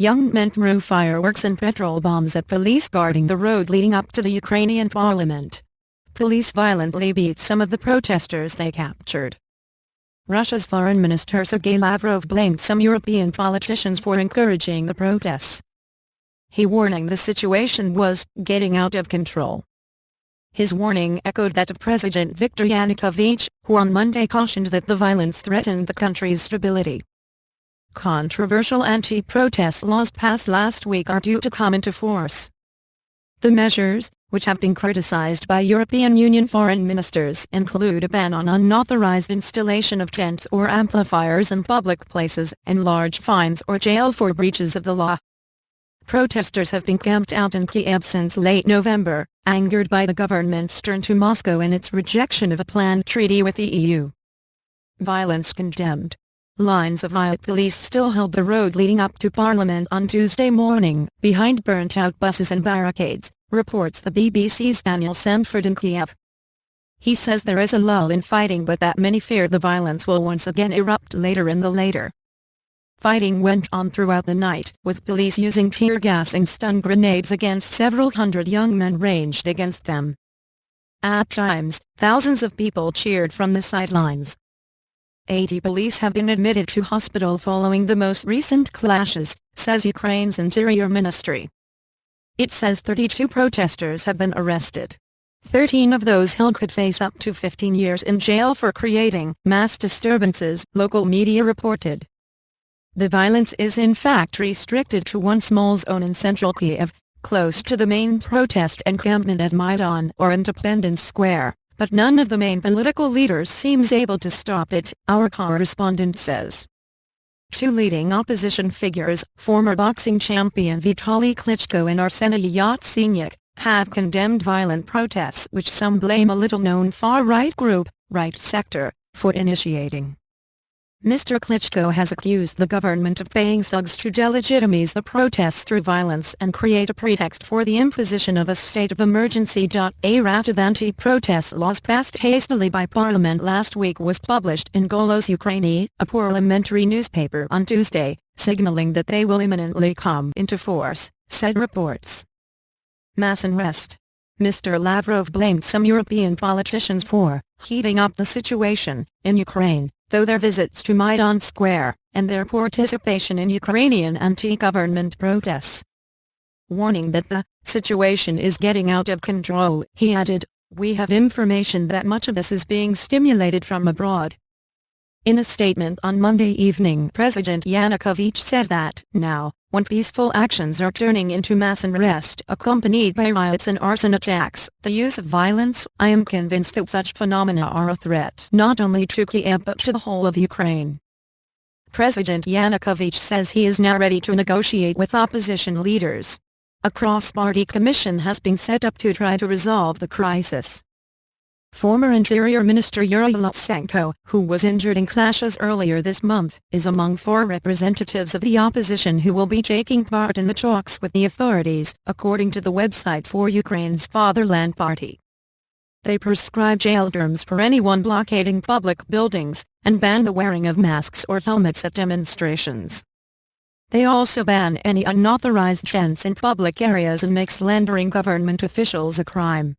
young men threw fireworks and petrol bombs at police guarding the road leading up to the Ukrainian parliament. Police violently beat some of the protesters they captured. Russia's Foreign Minister Sergei Lavrov blamed some European politicians for encouraging the protests. He warning the situation was getting out of control. His warning echoed that of President Viktor Yanukovych, who on Monday cautioned that the violence threatened the country's stability. Controversial anti-protest laws passed last week are due to come into force. The measures, which have been criticized by European Union foreign ministers, include a ban on unauthorized installation of tents or amplifiers in public places and large fines or jail for breaches of the law. Protesters have been camped out in Kiev since late November, angered by the government's turn to Moscow and its rejection of a planned treaty with the EU. Violence condemned. Lines of riot police still held the road leading up to Parliament on Tuesday morning, behind burnt-out buses and barricades, reports the BBC's Daniel Sanford in Kiev. He says there is a lull in fighting but that many fear the violence will once again erupt later in the later. Fighting went on throughout the night, with police using tear gas and stun grenades against several hundred young men ranged against them. At times, thousands of people cheered from the sidelines. 80 police have been admitted to hospital following the most recent clashes, says Ukraine's Interior Ministry. It says 32 protesters have been arrested. 13 of those held could face up to 15 years in jail for creating mass disturbances, local media reported. The violence is in fact restricted to one small zone in central Kiev, close to the main protest encampment at Maidan or Independence Square, but none of the main political leaders seems able to stop it, our correspondent says. Two leading opposition figures, former boxing champion Vitaly Klitschko and Arseniy Yatsenyuk, have condemned violent protests which some blame a little-known far-right group, Right Sector, for initiating. Mr. Klitschko has accused the government of paying thugs to delegitimize the protests through violence and create a pretext for the imposition of a state of emergency. A raft of anti-protest laws passed hastily by Parliament last week was published in Golos Ukraini, a parliamentary newspaper on Tuesday, signaling that they will imminently come into force, said reports. Mass unrest. Mr. Lavrov blamed some European politicians for heating up the situation in Ukraine, though their visits to Maidan Square, and their participation in Ukrainian anti-government protests. Warning that the situation is getting out of control, he added, "We have information that much of this is being stimulated from abroad." In a statement on Monday evening, President Yanukovych said that, now, when peaceful actions are turning into mass unrest accompanied by riots and arson attacks, the use of violence, I am convinced that such phenomena are a threat not only to Kiev but to the whole of Ukraine. President Yanukovych says he is now ready to negotiate with opposition leaders. A cross-party commission has been set up to try to resolve the crisis. Former Interior Minister Yuri Lutsenko, who was injured in clashes earlier this month, is among 4 representatives of the opposition who will be taking part in the talks with the authorities, according to the website for Ukraine's Fatherland Party. They prescribe jail terms for anyone blockading public buildings, and ban the wearing of masks or helmets at demonstrations. They also ban any unauthorized tents in public areas and make slandering government officials a crime.